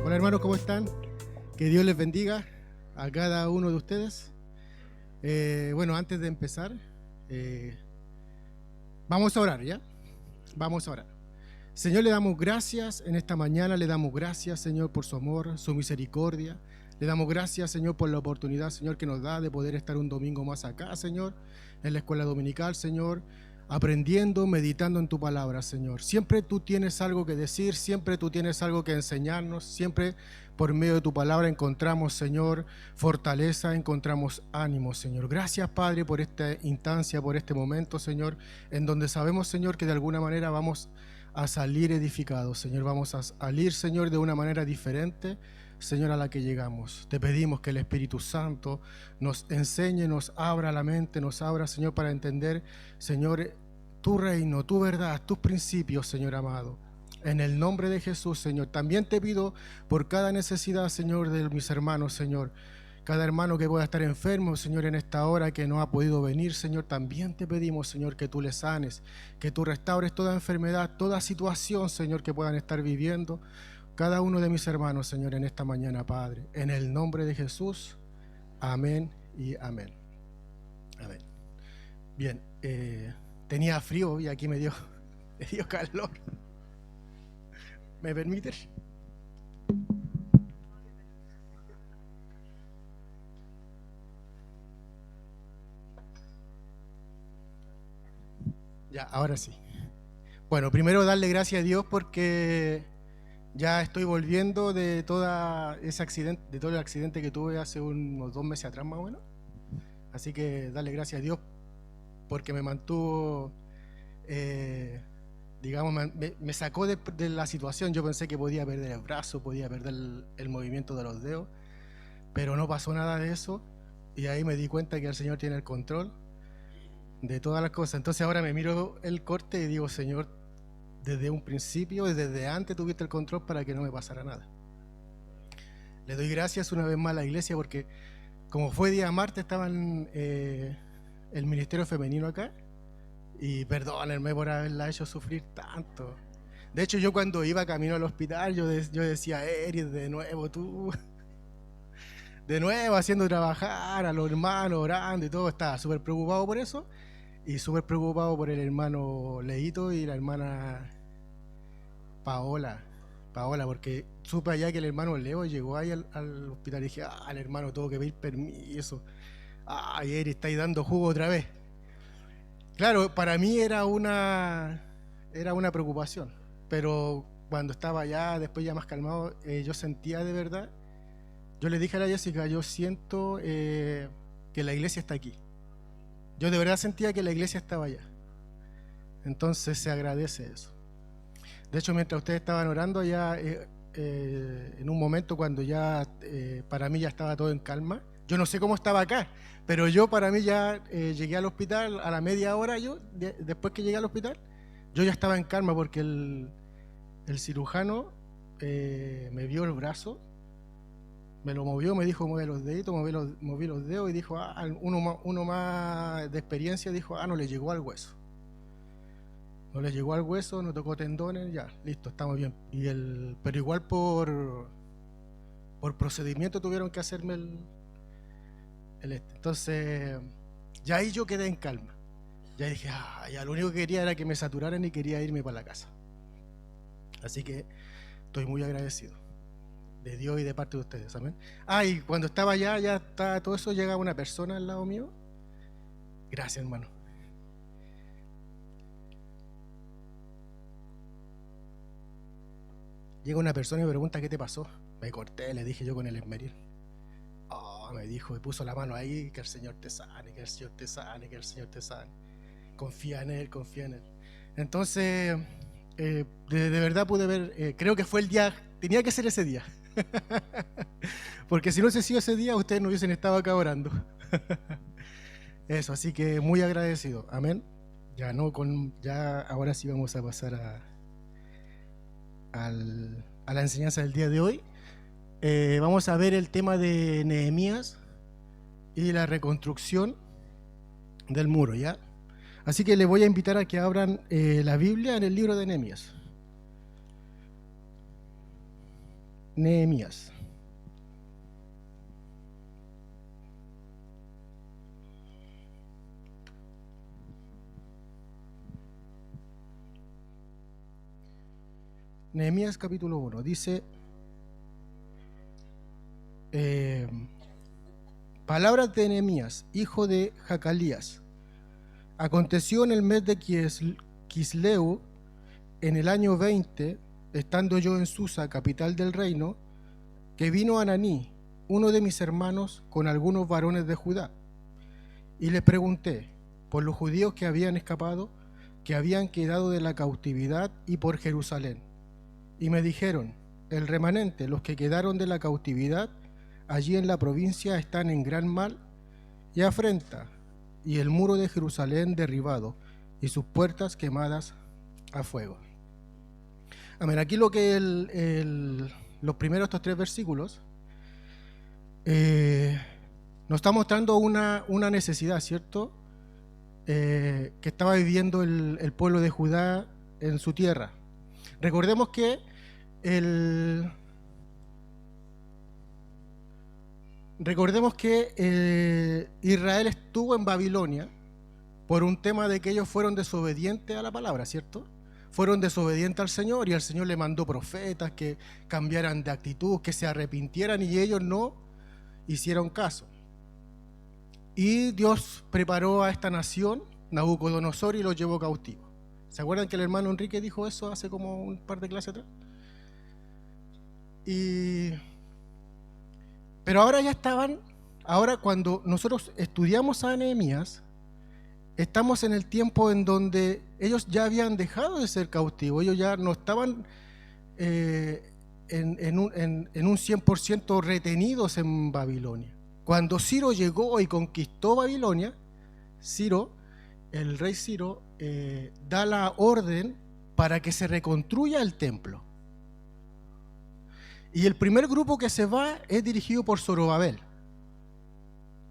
Hola hermanos, ¿cómo están? Que Dios les bendiga a cada uno de ustedes. Bueno, antes de empezar, vamos a orar, ¿ya? Vamos a orar. Señor, le damos gracias en esta mañana, le damos gracias, Señor, por su amor, su misericordia. Le damos gracias, Señor, por la oportunidad, Señor, que nos da de poder estar un domingo más acá, Señor, en la escuela dominical, Señor, aprendiendo, meditando en tu palabra, Señor. Siempre tú tienes algo que decir, siempre tú tienes algo que enseñarnos, siempre por medio de tu palabra encontramos, Señor, fortaleza, encontramos ánimo, Señor. Gracias, Padre, por esta instancia, por este momento, Señor, en donde sabemos, Señor, que de alguna manera vamos a salir edificados, Señor. Vamos a salir, Señor, de una manera diferente, Señor, a la que llegamos. Te pedimos que el Espíritu Santo nos enseñe, nos abra la mente, nos abra, Señor, para entender, Señor, tu reino, tu verdad, tus principios, Señor amado. En el nombre de Jesús, Señor. También te pido por cada necesidad, Señor, de mis hermanos, Señor. Cada hermano que pueda estar enfermo, Señor, en esta hora que no ha podido venir, Señor, también te pedimos, Señor, que tú le sanes, que tú restaures toda enfermedad, toda situación, Señor, que puedan estar viviendo cada uno de mis hermanos, Señor, en esta mañana, Padre. En el nombre de Jesús, amén y amén. Amén. Bien, tenía frío y aquí me dio calor. ¿Me permites? Ya, ahora sí. Bueno, primero darle gracias a Dios porque ya estoy volviendo de todo el accidente que tuve hace unos 2 meses atrás más o menos. Así que darle gracias a Dios porque me mantuvo, digamos, me sacó de la situación. Yo pensé que podía perder el brazo, podía perder el movimiento de los dedos, pero no pasó nada de eso. Y ahí me di cuenta que el Señor tiene el control de todas las cosas. Entonces ahora me miro el corte y digo, Señor, desde un principio, desde antes tuviste el control para que no me pasara nada. Le doy gracias una vez más a la iglesia porque como fue día martes estaban el ministerio femenino acá y perdónenme por haberla hecho sufrir tanto. De hecho, yo cuando iba camino al hospital yo decía, Eris, de nuevo tú, de nuevo haciendo trabajar a los hermanos, orando y todo. Estaba súper preocupado por eso y súper preocupado por el hermano Leito y la hermana Paola, porque supe allá que el hermano Leo llegó ahí al hospital y dije, el hermano tuvo que pedir permiso. Eris, estáis dando jugo otra vez. Claro, para mí era una preocupación, pero cuando estaba allá, después ya más calmado, yo sentía de verdad, yo le dije a la Jessica, yo siento que la iglesia está aquí. Yo de verdad sentía que la iglesia estaba allá. Entonces se agradece eso. De hecho, mientras ustedes estaban orando, ya en un momento cuando ya para mí ya estaba todo en calma, yo no sé cómo estaba acá, pero yo para mí ya llegué al hospital a la media hora, después que llegué al hospital, yo ya estaba en calma porque el cirujano me vio el brazo, me lo movió, me dijo mueve los deditos, moví los dedos y dijo, uno más de experiencia, dijo, no le llegó al hueso. No le llegó al hueso, no tocó tendones, ya, listo, estamos bien. Pero igual por procedimiento tuvieron que hacerme Entonces, ya ahí yo quedé en calma. Ya dije, ya lo único que quería era que me saturaran y quería irme para la casa. Así que estoy muy agradecido de Dios y de parte de ustedes, amén. Y cuando estaba allá, ya estaba todo eso, llegaba una persona al lado mío. Gracias, hermano. Llega una persona y me pregunta qué te pasó. Me corté, le dije yo con el esmeril. Me dijo, y puso la mano ahí, que el Señor te sane, que el Señor te sane, que el Señor te sane. Confía en Él, confía en Él. Entonces, de verdad pude ver, creo que fue el día, tenía que ser ese día. Porque si no hubiese sido ese día, ustedes no hubiesen estado acá orando. Eso, así que muy agradecido, amén. Ya ahora sí vamos a pasar a la enseñanza del día de hoy. Vamos a ver el tema de Nehemías y la reconstrucción del muro, ¿ya? Así que les voy a invitar a que abran la Biblia en el libro de Nehemías. Nehemías. Nehemías capítulo 1 dice, palabras de Nehemías, hijo de Jacalías. Aconteció en el mes de Quisleu, en el año 20, estando yo en Susa, capital del reino, que vino Ananí, uno de mis hermanos, con algunos varones de Judá. Y le pregunté por los judíos que habían escapado, que habían quedado de la cautividad, y por Jerusalén. Y me dijeron, el remanente, los que quedaron de la cautividad, allí en la provincia están en gran mal y afrenta, y el muro de Jerusalén derribado, y sus puertas quemadas a fuego. Amén. Aquí lo que los primeros estos 3 versículos nos está mostrando una necesidad, ¿cierto? Que estaba viviendo el pueblo de Judá en su tierra. Recordemos que Israel estuvo en Babilonia por un tema de que ellos fueron desobedientes a la palabra, ¿cierto? Fueron desobedientes al Señor y el Señor le mandó profetas que cambiaran de actitud, que se arrepintieran, y ellos no hicieron caso. Y Dios preparó a esta nación, Nabucodonosor, y los llevó cautivo. ¿Se acuerdan que el hermano Enrique dijo eso hace como un par de clases atrás? Pero ahora ya ahora cuando nosotros estudiamos a Nehemías, estamos en el tiempo en donde ellos ya habían dejado de ser cautivos, ellos ya no estaban en un 100% retenidos en Babilonia. Cuando Ciro llegó y conquistó Babilonia, el rey Ciro, da la orden para que se reconstruya el templo. Y el primer grupo que se va es dirigido por Zorobabel.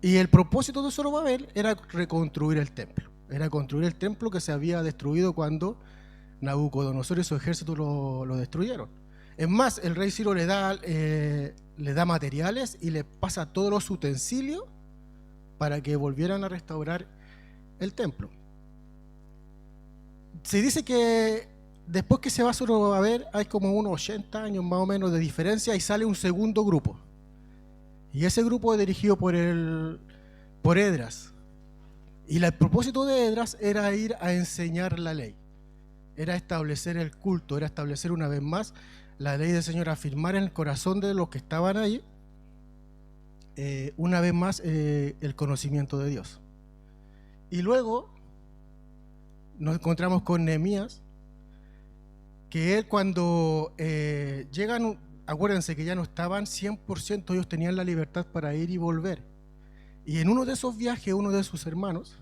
Y el propósito de Zorobabel era reconstruir el templo. Era construir el templo que se había destruido cuando Nabucodonosor y su ejército lo destruyeron. Es más, el rey Ciro le da materiales y le pasa todos los utensilios para que volvieran a restaurar el templo. Se dice que después que se va Zorobabel hay como unos 80 años más o menos de diferencia y sale un segundo grupo. Y ese grupo es dirigido por Esdras. Y el propósito de Esdras era ir a enseñar la ley. Era establecer el culto, era establecer una vez más la ley del Señor, afirmar en el corazón de los que estaban ahí, una vez más, el conocimiento de Dios. Y luego nos encontramos con Nehemías, que él cuando llegan, acuérdense que ya no estaban 100%, ellos tenían la libertad para ir y volver. Y en uno de esos viajes, uno de sus hermanos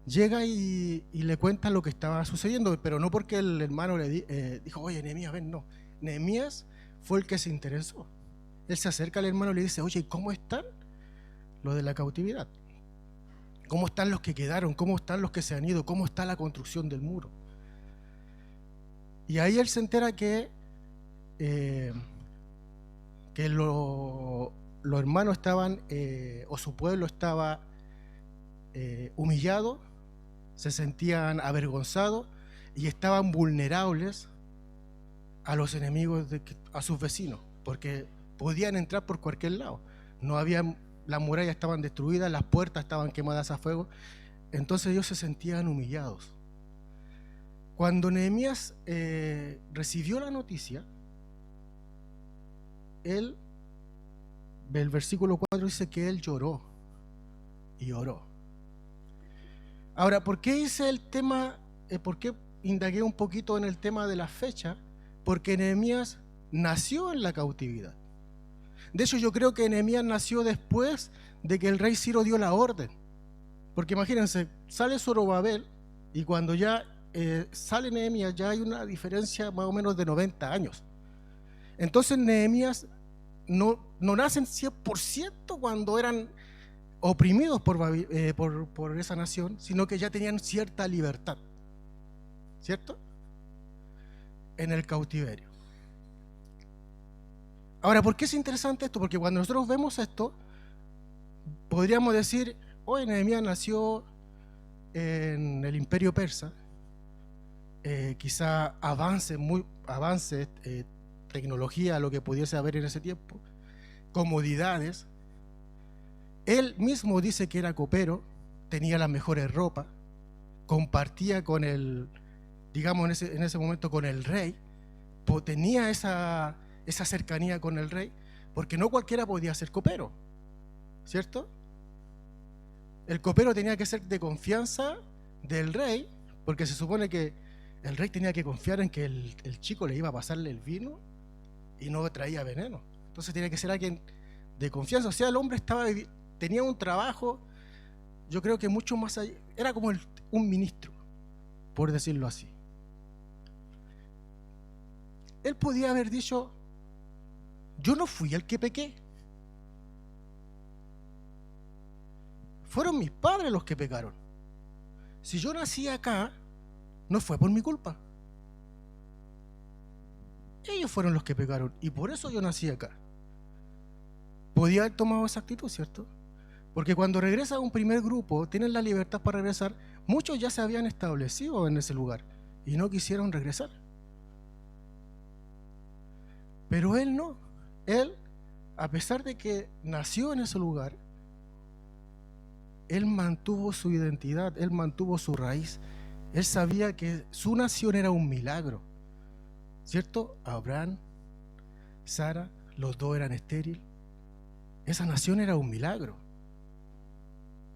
llega y le cuenta lo que estaba sucediendo, pero no porque el hermano le dijo, oye, Nehemías, ven, no. Nehemías fue el que se interesó. Él se acerca al hermano y le dice, oye, ¿cómo están los de la cautividad? ¿Cómo están los que quedaron? ¿Cómo están los que se han ido? ¿Cómo está la construcción del muro? Y ahí él se entera que los hermanos estaban, o su pueblo estaba humillado, se sentían avergonzados y estaban vulnerables a los enemigos, a sus vecinos, porque podían entrar por cualquier lado. No había, las murallas estaban destruidas, las puertas estaban quemadas a fuego, entonces ellos se sentían humillados. Cuando Nehemías recibió la noticia, el versículo 4 dice que él lloró y oró. Ahora, ¿por qué hice el tema? ¿Por qué indagué un poquito en el tema de la fecha? Porque Nehemías nació en la cautividad. De hecho, yo creo que Nehemías nació después de que el rey Ciro dio la orden. Porque imagínense, sale Zorobabel y cuando ya sale Nehemías ya hay una diferencia más o menos de 90 años. Entonces Nehemías no nacen 100% cuando eran oprimidos por esa nación, sino que ya tenían cierta libertad, ¿cierto? En el cautiverio. Ahora, ¿por qué es interesante esto? Porque cuando nosotros vemos esto, podríamos decir, hoy Nehemías nació en el Imperio Persa, quizá avance tecnología, lo que pudiese haber en ese tiempo, comodidades. Él mismo dice que era copero, tenía las mejores ropas, compartía con el, digamos en ese momento con el rey, tenía esa cercanía con el rey, porque no cualquiera podía ser copero, ¿cierto? El copero tenía que ser de confianza del rey, porque se supone que el rey tenía que confiar en que el chico le iba a pasarle el vino y no traía veneno. Entonces tenía que ser alguien de confianza. O sea, el hombre tenía un trabajo, yo creo que mucho más allá, era como un ministro, por decirlo así. Él podía haber dicho, yo no fui el que pequé, fueron mis padres los que pecaron. Si yo nací acá, no fue por mi culpa. Ellos fueron los que pecaron y por eso yo nací acá. Podía haber tomado esa actitud, ¿cierto? Porque cuando regresa a un primer grupo, tienen la libertad para regresar. Muchos ya se habían establecido en ese lugar y no quisieron regresar. Pero él no. Él, a pesar de que nació en ese lugar, él mantuvo su identidad, él mantuvo su raíz. Él sabía que su nación era un milagro, ¿cierto? Abraham, Sara, los dos eran estériles. Esa nación era un milagro.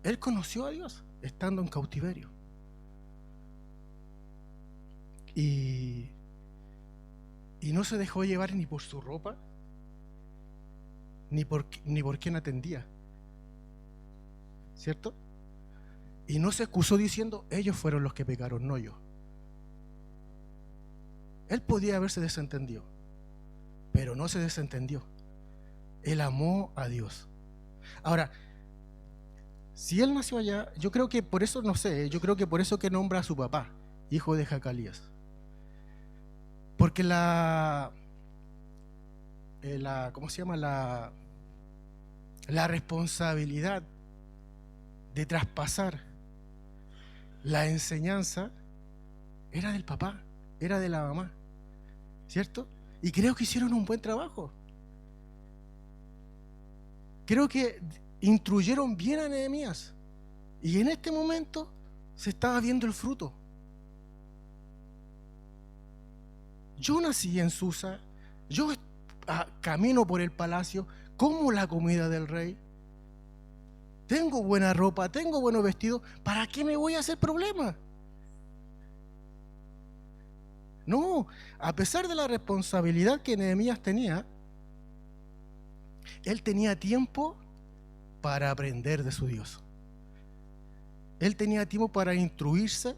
Él conoció a Dios estando en cautiverio. Y no se dejó llevar ni por su ropa, ni por quién atendía, ¿cierto? Y no se excusó diciendo, ellos fueron los que pecaron, no yo. Él podía haberse desentendido, pero no se desentendió. Él amó a Dios. Ahora, si él nació allá, yo creo que por eso, no sé, yo creo que por eso que nombra a su papá, hijo de Jacalías. Porque ¿cómo se llama? La responsabilidad de traspasar la enseñanza era del papá, era de la mamá, ¿cierto? Y creo que hicieron un buen trabajo. Creo que instruyeron bien a Nehemías. Y en este momento se estaba viendo el fruto. Yo nací en Susa, yo camino por el palacio, como la comida del rey, tengo buena ropa, tengo buenos vestidos, ¿para qué me voy a hacer problema? No, a pesar de la responsabilidad que Nehemías tenía, él tenía tiempo para aprender de su Dios. Él tenía tiempo para instruirse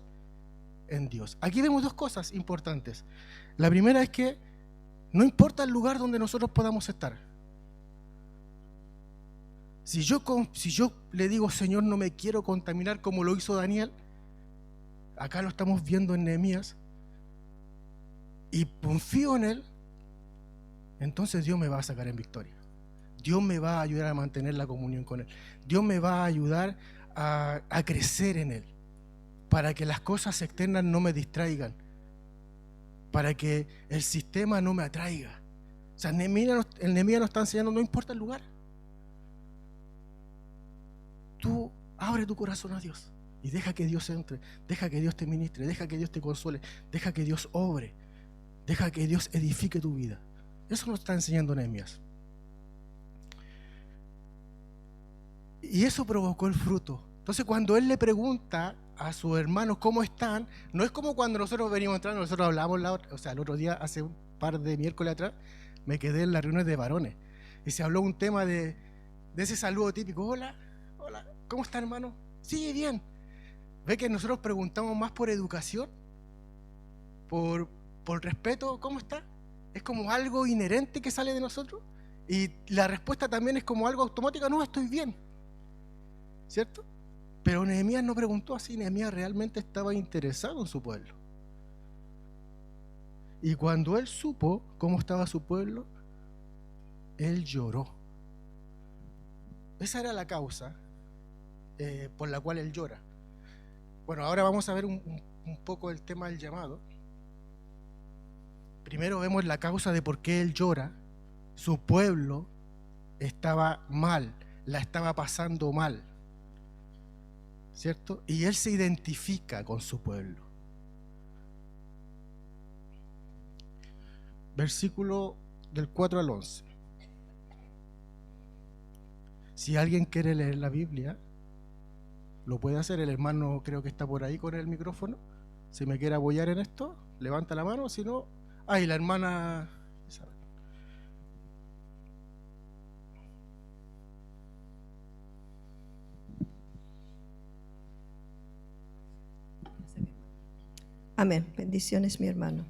en Dios. Aquí vemos dos cosas importantes. La primera es que no importa el lugar donde nosotros podamos estar. Si yo le digo, Señor, no me quiero contaminar como lo hizo Daniel, acá lo estamos viendo en Nehemías, y confío en Él, entonces Dios me va a sacar en victoria. Dios me va a ayudar a mantener la comunión con Él. Dios me va a ayudar a crecer en Él, para que las cosas externas no me distraigan, para que el sistema no me atraiga. O sea, el Nehemías nos está enseñando, no importa el lugar. Tú abre tu corazón a Dios y deja que Dios entre, deja que Dios te ministre, deja que Dios te consuele, deja que Dios obre, deja que Dios edifique tu vida. Eso nos está enseñando Nehemías. Y eso provocó el fruto. Entonces, cuando él le pregunta a sus hermanos cómo están, no es como cuando nosotros venimos entrando, nosotros hablamos el otro día, hace un par de miércoles atrás, me quedé en las reuniones de varones y se habló un tema de ese saludo típico, hola, ¿cómo está, hermano? Sí, bien. Ve que nosotros preguntamos más por educación, por respeto, ¿cómo está? Es como algo inherente que sale de nosotros y la respuesta también es como algo automático, no, estoy bien, ¿cierto? Pero Nehemías no preguntó así, Nehemías realmente estaba interesado en su pueblo. Y cuando él supo cómo estaba su pueblo, Él lloró. Esa era la causa por la cual Él llora. Bueno, ahora vamos a ver un poco el tema del llamado. Primero vemos la causa de por qué Él llora. Su pueblo estaba mal, la estaba pasando mal, ¿cierto? Y Él se identifica con su pueblo. Versículo del 4 al 11. Si alguien quiere leer la Biblia, lo puede hacer. El hermano creo que está por ahí con el micrófono. Si me quiere apoyar en esto, levanta la mano. Si no, y la hermana Isabel. Amén. Bendiciones, mi hermano.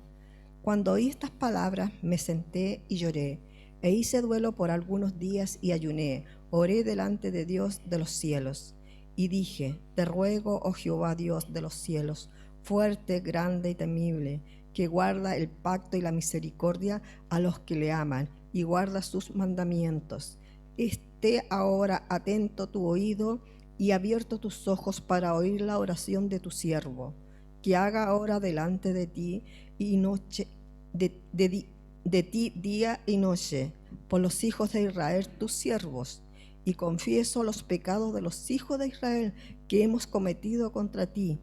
Cuando oí estas palabras, me senté y lloré, e hice duelo por algunos días y ayuné. Oré delante de Dios de los cielos, y dije: Te ruego, oh Jehová, Dios de los cielos, fuerte, grande y temible, que guarda el pacto y la misericordia a los que le aman, y guarda sus mandamientos. Esté ahora atento tu oído y abierto tus ojos para oír la oración de tu siervo, que haga ahora delante de ti y noche, de ti día y noche, por los hijos de Israel, tus siervos. Y confieso los pecados de los hijos de Israel que hemos cometido contra ti.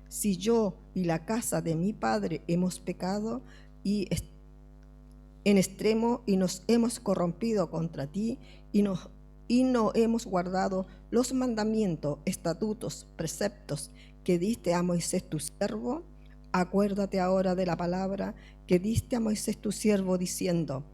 Si yo y la casa de mi padre hemos pecado en extremo y nos hemos corrompido contra ti y no hemos guardado los mandamientos, estatutos, preceptos que diste a Moisés tu siervo, acuérdate ahora de la palabra que diste a Moisés tu siervo, diciendo: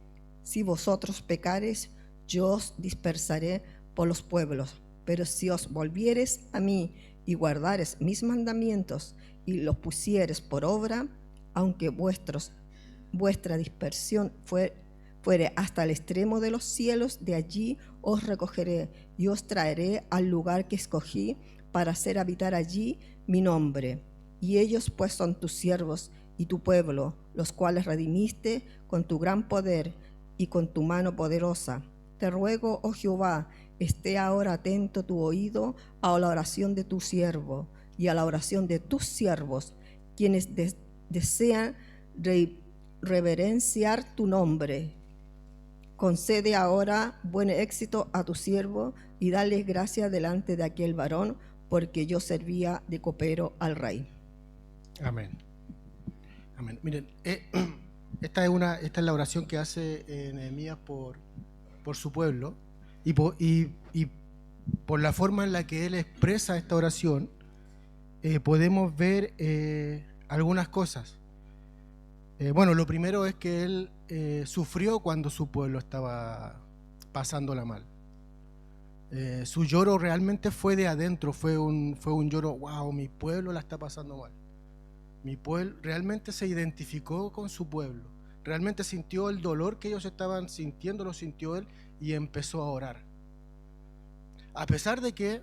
Si vosotros pecareis, yo os dispersaré por los pueblos. Pero si os volviereis a mí y guardareis mis mandamientos y los pusiereis por obra, aunque vuestra dispersión fuere hasta el extremo de los cielos, de allí os recogeré y os traeré al lugar que escogí para hacer habitar allí mi nombre. Y ellos pues son tus siervos y tu pueblo, los cuales redimiste con tu gran poder y con tu mano poderosa. Te ruego, oh Jehová, esté ahora atento tu oído a la oración de tu siervo y a la oración de tus siervos, quienes desean reverenciar tu nombre. Concede ahora buen éxito a tu siervo y dale gracia delante de aquel varón, porque yo servía de copero al rey. Amén. Amén. Miren, esta es la oración que hace Nehemías por su pueblo y por la forma en la que él expresa esta oración, podemos ver algunas cosas. Bueno, lo primero es que él sufrió cuando su pueblo estaba pasándola mal. Su lloro realmente fue de adentro, fue un lloro: wow, mi pueblo la está pasando mal. Mi pueblo realmente se identificó con su pueblo, realmente sintió el dolor que ellos estaban sintiendo, lo sintió él y empezó a orar. A pesar de que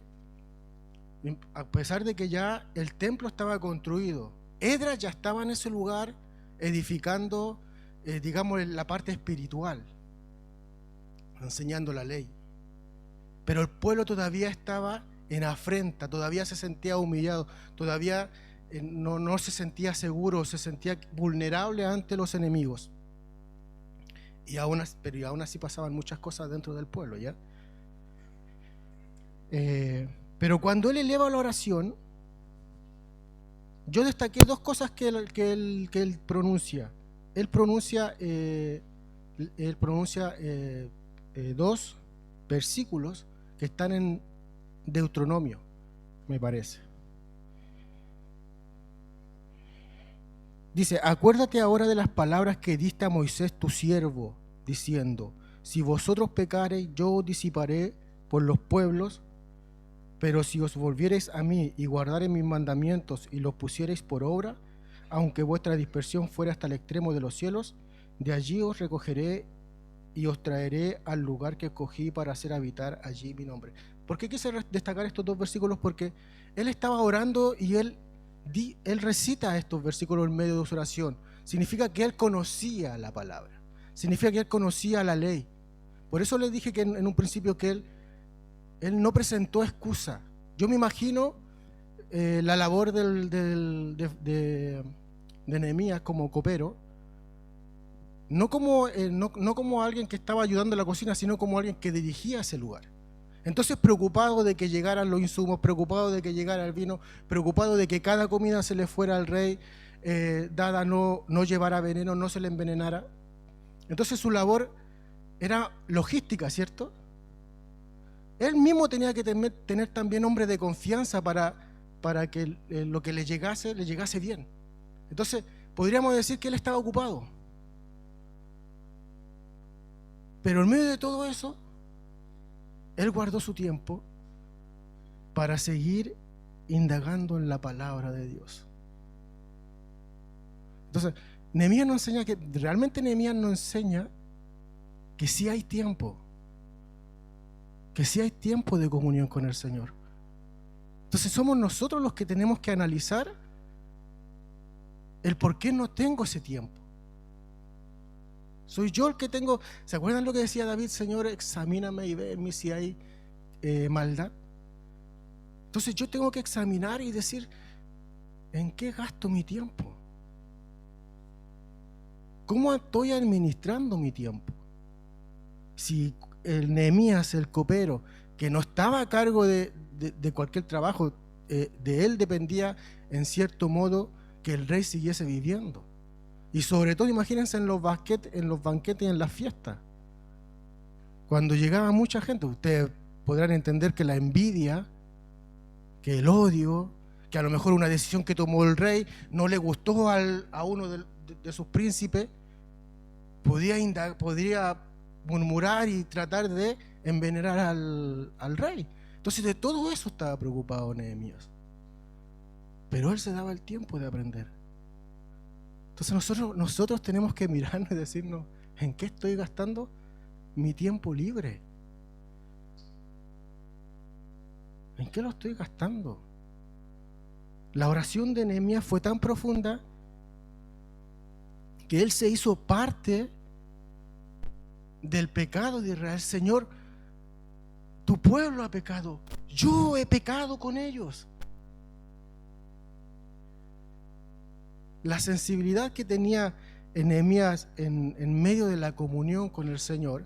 ya el templo estaba construido, Esdras ya estaba en ese lugar edificando, digamos, la parte espiritual, enseñando la ley. Pero el pueblo todavía estaba en afrenta, todavía se sentía humillado, todavía no se sentía seguro, se sentía vulnerable ante los enemigos. Pero aún así pasaban muchas cosas dentro del pueblo, ¿ya? Pero cuando él eleva la oración, yo destaqué dos cosas que él pronuncia. Él pronuncia dos versículos que están en Deuteronomio, me parece. Dice: acuérdate ahora de las palabras que diste a Moisés tu siervo, diciendo: si vosotros pecareis, yo os disiparé por los pueblos, pero si os volviereis a mí y guardareis mis mandamientos y los pusiereis por obra, aunque vuestra dispersión fuera hasta el extremo de los cielos, de allí os recogeré y os traeré al lugar que escogí para hacer habitar allí mi nombre. ¿Por qué quise destacar estos dos versículos? Porque él estaba orando y él recita estos versículos en medio de su oración. Significa que él conocía la palabra, significa que él conocía la ley, Por eso les dije que en un principio que él no presentó excusa. Yo me imagino la labor de Nehemías como copero, no como alguien que estaba ayudando en la cocina, sino como alguien que dirigía ese lugar. Entonces, preocupado de que llegaran los insumos, preocupado de que llegara el vino, preocupado de que cada comida se le fuera al rey, dada no llevara veneno, no se le envenenara. Entonces su labor era logística, ¿cierto? Él mismo tenía que tener también hombres de confianza para que lo que le llegase bien. Entonces, podríamos decir que él estaba ocupado. Pero en medio de todo eso, él guardó su tiempo para seguir indagando en la palabra de Dios. Entonces, Nehemías nos enseña que sí hay tiempo, de comunión con el Señor. Entonces somos nosotros los que tenemos que analizar el por qué no tengo ese tiempo. Soy yo el que tengo. ¿Se acuerdan lo que decía David? Señor, examíname y ve en mí si hay maldad. Entonces yo tengo que examinar y decir, ¿en qué gasto mi tiempo? ¿Cómo estoy administrando mi tiempo? Si el Nehemías, el copero, que no estaba a cargo de cualquier trabajo, de él dependía en cierto modo que el rey siguiese viviendo. Y sobre todo, imagínense en los banquetes y en las fiestas. Cuando llegaba mucha gente, ustedes podrán entender que la envidia, que el odio, que a lo mejor una decisión que tomó el rey no le gustó a uno de sus príncipes, podría murmurar y tratar de envenenar al rey. Entonces de todo eso estaba preocupado Nehemías. Pero él se daba el tiempo de aprender. Entonces nosotros tenemos que mirarnos y decirnos, ¿en qué estoy gastando mi tiempo libre? ¿En qué lo estoy gastando? La oración de Nehemías fue tan profunda que él se hizo parte del pecado de Israel. Señor, tu pueblo ha pecado, yo he pecado con ellos. La sensibilidad que tenía Nehemías en medio de la comunión con el Señor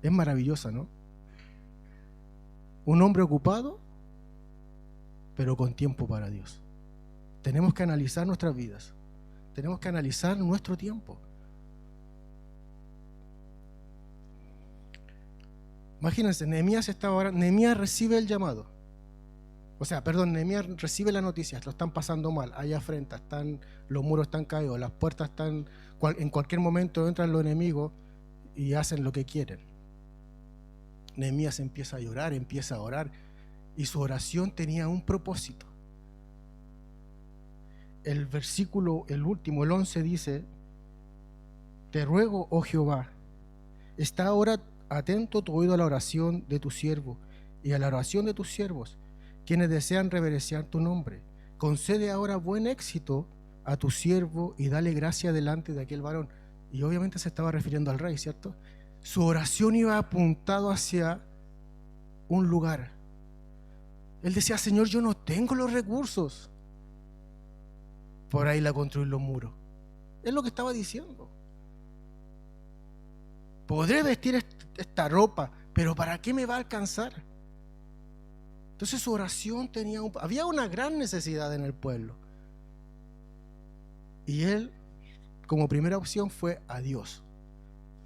es maravillosa, ¿no? Un hombre ocupado, pero con tiempo para Dios. Tenemos que analizar nuestras vidas, tenemos que analizar nuestro tiempo. Imagínense, Nehemías recibe el llamado. Nehemías recibe la noticia, lo están pasando mal, hay afrenta, los muros están caídos, las puertas están, en cualquier momento entran los enemigos y hacen lo que quieren. Nehemías empieza a llorar, empieza a orar, y su oración tenía un propósito. El versículo, el último, el 11 dice: te ruego, oh Jehová, está ahora atento tu oído a la oración de tu siervo y a la oración de tus siervos, quienes desean reverenciar tu nombre. Concede ahora buen éxito a tu siervo y dale gracia delante de aquel varón. Y obviamente se estaba refiriendo al rey, ¿cierto? Su oración iba apuntado hacia un lugar. Él decía: Señor, yo no tengo los recursos por ahí a construir los muros. Es lo que estaba diciendo. Podré vestir esta ropa, pero ¿para qué me va a alcanzar? Entonces su oración había una gran necesidad en el pueblo. Y él, como primera opción, fue a Dios.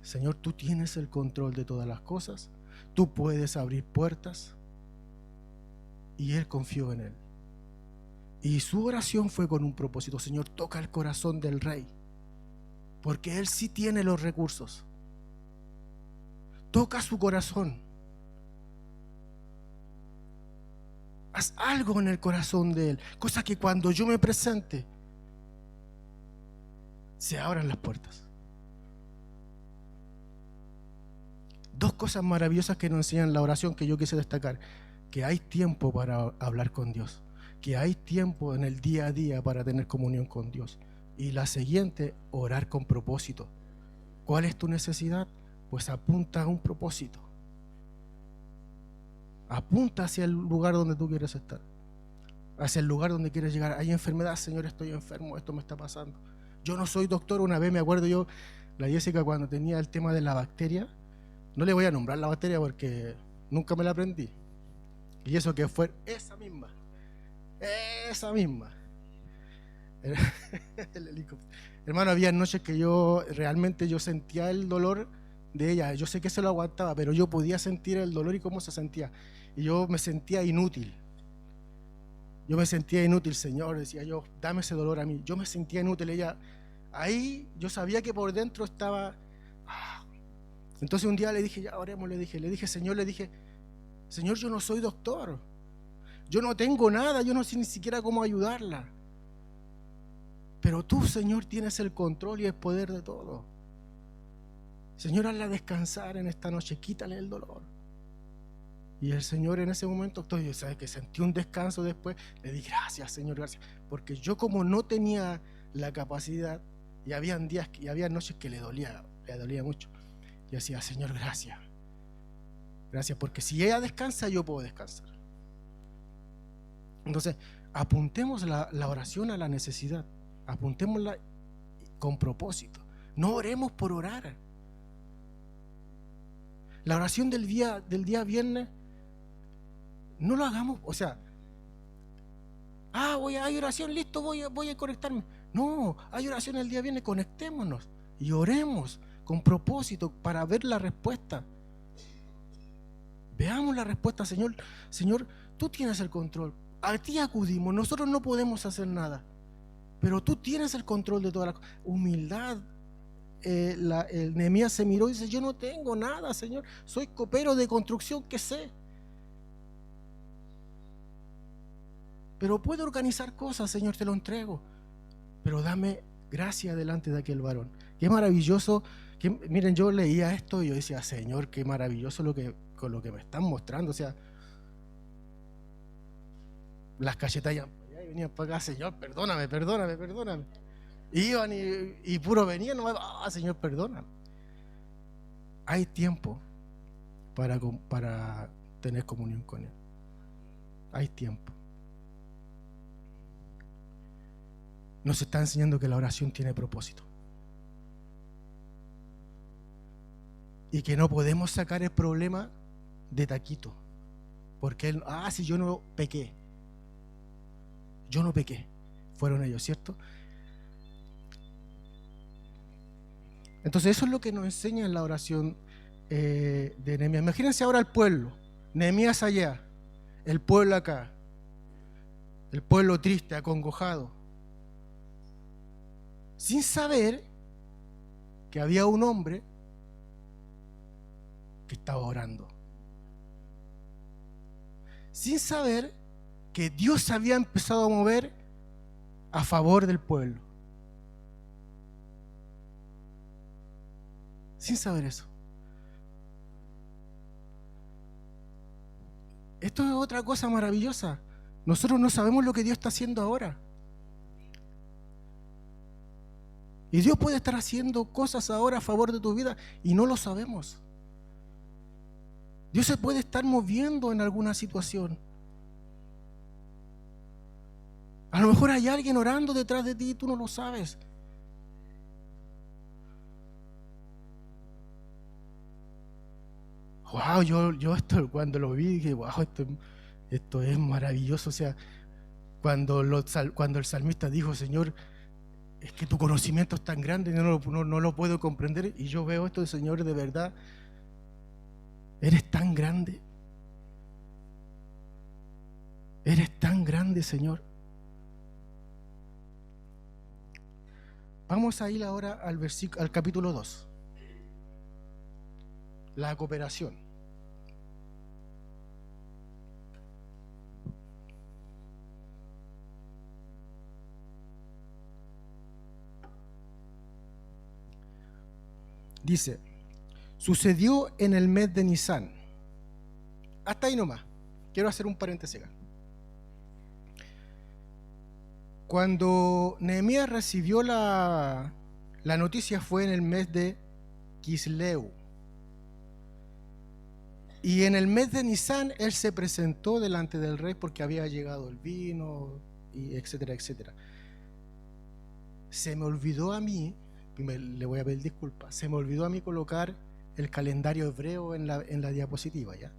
Señor, tú tienes el control de todas las cosas, tú puedes abrir puertas. Y él confió en él. Y su oración fue con un propósito: Señor, toca el corazón del rey, porque él sí tiene los recursos. Toca su corazón. Haz algo en el corazón de él, cosa que cuando yo me presente se abran las puertas. Dos cosas maravillosas que nos enseñan la oración que yo quise destacar: que hay tiempo para hablar con Dios, que hay tiempo en el día a día para tener comunión con Dios. Y la siguiente, orar con propósito. ¿Cuál es tu necesidad? pues apunta a un propósito. Apunta hacia el lugar donde tú quieres estar, hacia el lugar donde quieres llegar. Hay enfermedad, Señor, estoy enfermo, esto me está pasando. Yo no soy doctor. Una vez me acuerdo yo, la Jessica, cuando tenía el tema de la bacteria, no le voy a nombrar la bacteria porque nunca me la aprendí. Y eso que fue esa misma. El helicóptero. Hermano, había noches que yo sentía el dolor de ella. Yo sé que se lo aguantaba, pero yo podía sentir el dolor y cómo se sentía. Y yo me sentía inútil. Señor, decía yo, dame ese dolor a mí. Yo me sentía inútil. Ella, ahí yo sabía que por dentro estaba. Entonces un día le dije, ya oremos, le dije, Señor, yo no soy doctor. Yo no tengo nada, yo no sé ni siquiera cómo ayudarla. Pero tú, Señor, tienes el control y el poder de todo. Señor, hazla descansar en esta noche, quítale el dolor. Y el Señor en ese momento, ¿sabes? Que sentí un descanso después, le di gracias, Señor, gracias. Porque yo como no tenía la capacidad, y habían días y había noches que le dolía mucho. Y decía, Señor, gracias. Gracias, porque si ella descansa, yo puedo descansar. Entonces, apuntemos la oración a la necesidad. Apuntémosla con propósito. No oremos por orar. La oración del día viernes, no lo hagamos, o sea, hay oración, listo, voy a conectarme. No, hay oración el día viernes, conectémonos y oremos con propósito para ver la respuesta. Veamos la respuesta, Señor. Señor, tú tienes el control. A ti acudimos, nosotros no podemos hacer nada, pero tú tienes el control de todas las cosas. Humildad. El Nehemías se miró y dice, yo no tengo nada, Señor, soy copero de construcción, que sé, pero puedo organizar cosas, Señor, te lo entrego, pero dame gracia delante de aquel varón. Qué maravilloso, miren, yo leía esto y yo decía, Señor, qué maravilloso con lo que me están mostrando. O sea, las cachetallas venían para acá, Señor, perdóname. Iban y puro venían, Señor, perdona. Hay tiempo para tener comunión con Él. Hay tiempo. Nos está enseñando que la oración tiene propósito. Y que no podemos sacar el problema de taquito. Porque Él, si yo no pequé. Yo no pequé. Fueron ellos, ¿cierto? Entonces eso es lo que nos enseña en la oración de Nehemías. Imagínense ahora el pueblo, Nehemías allá, el pueblo acá, el pueblo triste, acongojado, sin saber que había un hombre que estaba orando, sin saber que Dios había empezado a mover a favor del pueblo. Sin saber eso. Esto es otra cosa maravillosa. Nosotros no sabemos lo que Dios está haciendo ahora. Y Dios puede estar haciendo cosas ahora a favor de tu vida y no lo sabemos. Dios se puede estar moviendo en alguna situación. A lo mejor hay alguien orando detrás de ti y tú no lo sabes. Wow, yo esto cuando lo vi dije, wow, esto es maravilloso. O sea, cuando el salmista dijo, Señor, es que tu conocimiento es tan grande, no lo puedo comprender. Y yo veo esto de, Señor, de verdad, eres tan grande. Eres tan grande, Señor. Vamos a ir ahora al capítulo 2. La cooperación. Dice, sucedió en el mes de Nisán. Hasta ahí nomás. Quiero hacer un paréntesis acá. Cuando Nehemías recibió la noticia fue en el mes de Quisleu. Y en el mes de Nisan, él se presentó delante del rey porque había llegado el vino, y etcétera, etcétera. Se me olvidó a mí, le voy a pedir disculpas, se me olvidó a mí colocar el calendario hebreo en la diapositiva, ¿ya?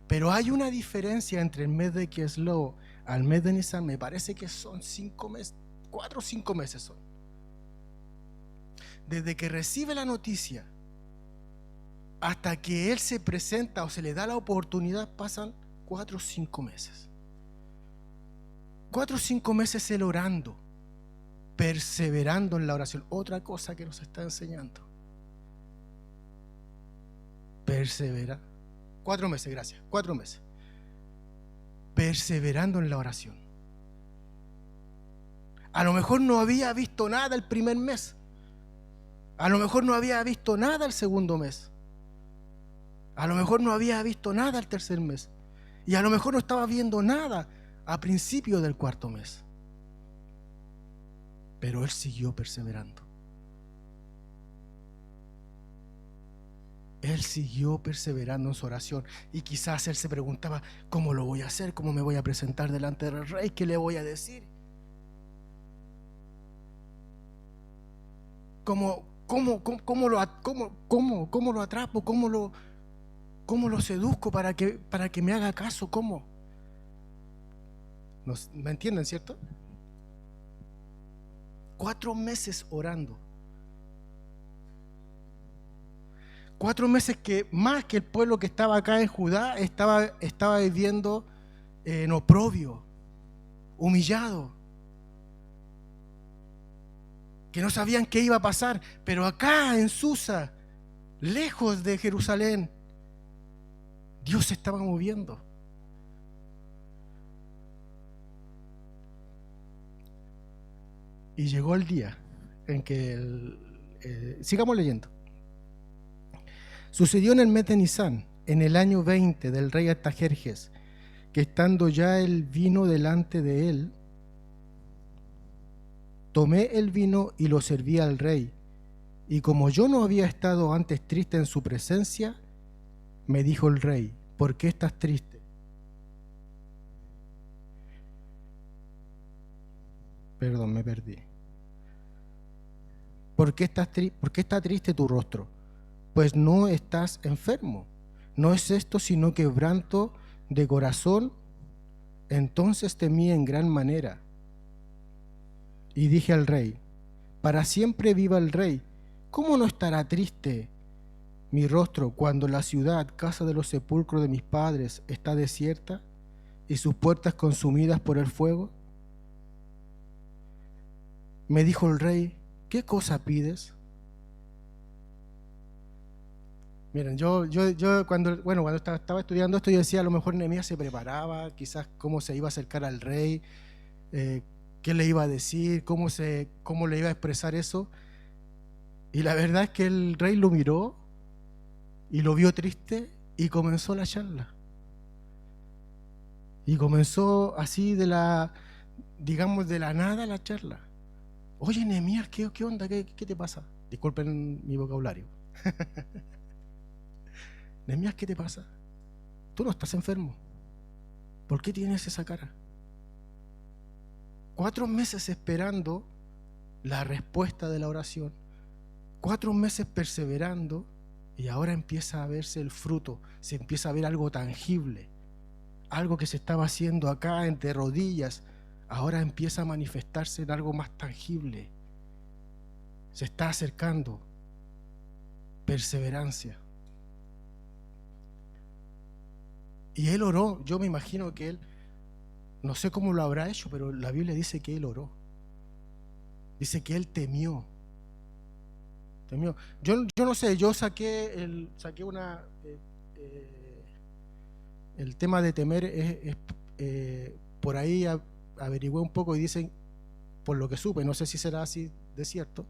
Pero hay una diferencia entre el mes de Kislev al mes de Nisan, me parece que son 5 meses, 4 o 5 meses son. Desde que recibe la noticia hasta que él se presenta o se le da la oportunidad, pasan 4 o 5 meses. 4 o 5 meses él orando, perseverando en la oración. Otra cosa que nos está enseñando. Persevera. 4 meses, gracias. 4 meses. Perseverando en la oración. A lo mejor no había visto nada el primer mes. A lo mejor no había visto nada el segundo mes. A lo mejor no había visto nada el tercer mes. Y a lo mejor no estaba viendo nada a principio del cuarto mes. Pero él siguió perseverando. Él siguió perseverando en su oración. Y quizás él se preguntaba, ¿cómo lo voy a hacer? ¿Cómo me voy a presentar delante del rey? ¿Qué le voy a decir? ¿Cómo lo atrapo? ¿Cómo lo seduzco para que me haga caso? ¿Cómo? ¿Me entienden, cierto? 4 meses orando. 4 meses que más que el pueblo que estaba acá en Judá estaba viviendo en oprobio, humillado, que no sabían qué iba a pasar. Pero acá en Susa, lejos de Jerusalén, Dios se estaba moviendo. Y llegó el día en que sigamos leyendo. Sucedió en el mes de Nisan, en el año 20 del rey Artajerjes, que estando ya el vino delante de él, tomé el vino y lo serví al rey. Y como yo no había estado antes triste en su presencia, me dijo el rey, ¿por qué estás triste? Perdón, me perdí. ¿Por qué está triste tu rostro? Pues no estás enfermo. No es esto sino quebranto de corazón. Entonces temí en gran manera. Y dije al rey, para siempre viva el rey. ¿Cómo no estará triste mi rostro cuando la ciudad, casa de los sepulcros de mis padres, está desierta y sus puertas consumidas por el fuego? Me dijo el rey, ¿qué cosa pides? Miren, yo cuando estaba estudiando esto, yo decía, a lo mejor Nehemías se preparaba, quizás cómo se iba a acercar al rey, qué le iba a decir, cómo le iba a expresar eso. Y la verdad es que el rey lo miró y lo vio triste y comenzó la charla. Y comenzó así de la nada la charla. Oye, Nehemías, ¿qué onda? ¿Qué te pasa? Disculpen mi vocabulario. Nehemías, ¿qué te pasa? Tú no estás enfermo. ¿Por qué tienes esa cara? 4 meses esperando la respuesta de la oración. 4 meses perseverando y ahora empieza a verse el fruto. Se empieza a ver algo tangible. Algo que se estaba haciendo acá entre rodillas. Ahora empieza a manifestarse en algo más tangible. Se está acercando. Perseverancia. Y él oró. Yo me imagino que él, no sé cómo lo habrá hecho, pero la Biblia dice que él oró. Dice que él temió. Yo no sé, yo saqué el tema de temer por ahí averigüé un poco y dicen, por lo que supe, no sé si será así de cierto,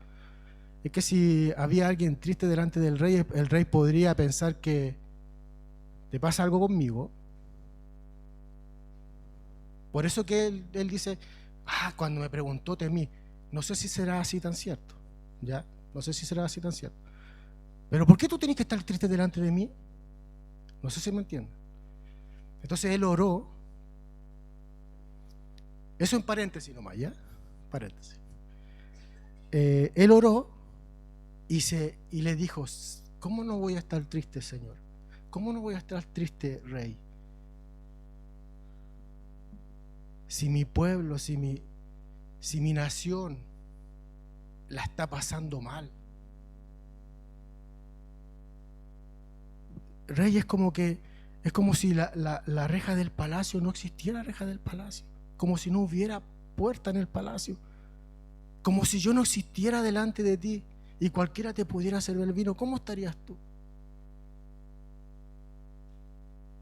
es que si había alguien triste delante del rey, el rey podría pensar que ¿te pasa algo conmigo? Por eso que él dice, cuando me preguntó temí. No sé si será así tan cierto, ¿ya? No sé si será así tan cierto. Pero ¿por qué tú tienes que estar triste delante de mí? No sé si me entienden. Entonces él oró. Eso en paréntesis nomás, ¿ya? Paréntesis. Él oró y le dijo: ¿cómo no voy a estar triste, Señor? ¿Cómo no voy a estar triste, Rey? Si mi pueblo, si mi nación la está pasando mal. Rey, es como si la reja del palacio no existiera, reja del palacio. Como si no hubiera puerta en el palacio. Como si yo no existiera delante de ti y cualquiera te pudiera servir el vino. ¿Cómo estarías tú?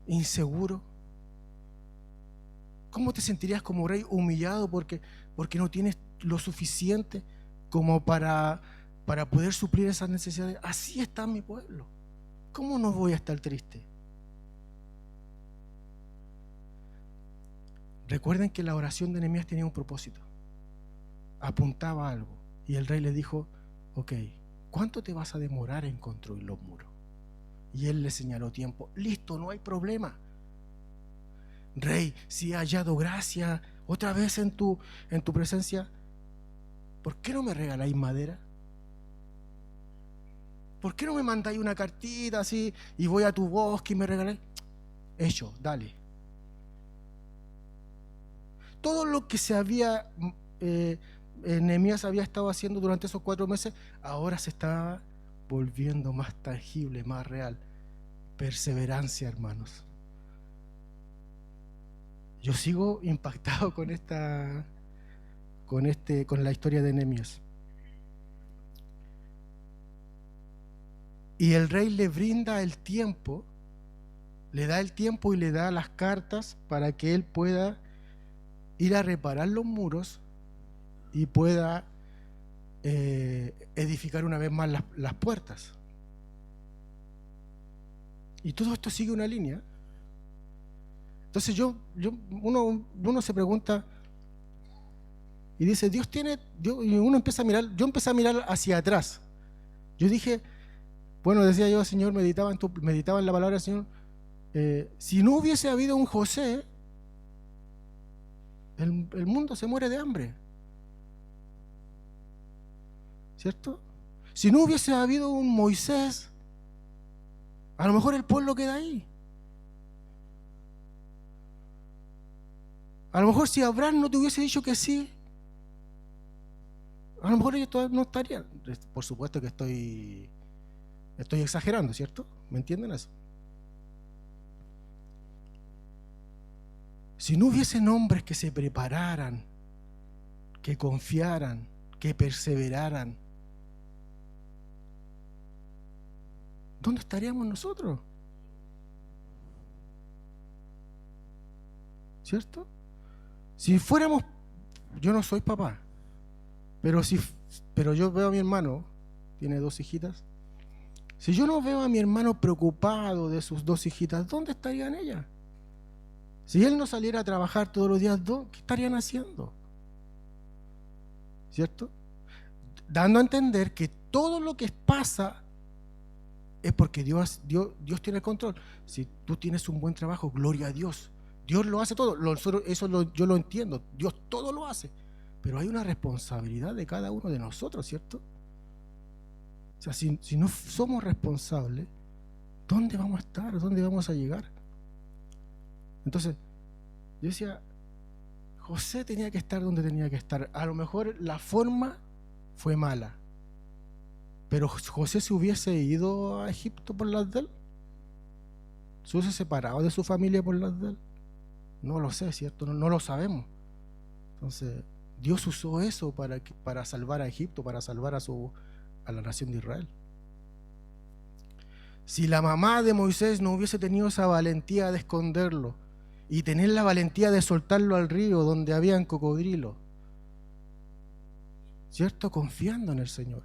¿Inseguro? ¿Cómo te sentirías como rey? Humillado porque no tienes lo suficiente como para poder suplir esas necesidades. Así está mi pueblo. ¿Cómo no voy a estar triste? Recuerden que la oración de Nehemías tenía un propósito. Apuntaba a algo. Y el rey le dijo: ok, ¿cuánto te vas a demorar en construir los muros? Y él le señaló tiempo. Listo, no hay problema. Rey, si he hallado gracia otra vez en tu presencia, ¿por qué no me regaláis madera? ¿Por qué no me mandáis una cartita así y voy a tu bosque y me regaláis? Hecho, dale. Todo lo que Nehemías había estado haciendo durante esos 4 meses, ahora se estaba volviendo más tangible, más real. Perseverancia, hermanos. Yo sigo impactado con la historia de Nehemías. Y el rey le brinda el tiempo, le da el tiempo y le da las cartas para que él pueda ir a reparar los muros y pueda edificar una vez más las puertas. Y todo esto sigue una línea. Entonces uno se pregunta y dice: y uno empieza a mirar. Yo empecé a mirar hacia atrás. Yo dije, decía yo: Señor, meditaba en la palabra del Señor. Si no hubiese habido un José, el mundo se muere de hambre, ¿cierto? Si no hubiese habido un Moisés, a lo mejor el pueblo queda ahí. A lo mejor si Abraham no te hubiese dicho que sí, a lo mejor ellos todavía no estarían. Por supuesto que estoy exagerando, ¿cierto? ¿Me entienden eso? Si no hubiesen hombres que se prepararan, que confiaran, que perseveraran, ¿dónde estaríamos nosotros? ¿Cierto? Si fuéramos, yo no soy papá, pero yo veo a mi hermano, tiene 2 hijitas. Si yo no veo a mi hermano preocupado de sus 2 hijitas, ¿dónde estarían ellas? Si él no saliera a trabajar todos los días, ¿qué estarían haciendo? ¿Cierto? Dando a entender que todo lo que pasa es porque Dios tiene el control. Si tú tienes un buen trabajo, gloria a Dios. Dios lo hace todo. Yo lo entiendo. Dios todo lo hace. Pero hay una responsabilidad de cada uno de nosotros, ¿cierto? O sea, si no somos responsables, ¿dónde vamos a estar? ¿Dónde vamos a llegar? Entonces, yo decía, José tenía que estar donde tenía que estar. A lo mejor la forma fue mala, pero José se hubiese ido a Egipto por las de él. ¿Se hubiese separado de su familia por las de él? No lo sé, ¿cierto? No lo sabemos. Entonces, Dios usó eso para salvar a Egipto, para salvar a la nación de Israel. Si la mamá de Moisés no hubiese tenido esa valentía de esconderlo y tener la valentía de soltarlo al río donde habían cocodrilos, ¿cierto? Confiando en el Señor.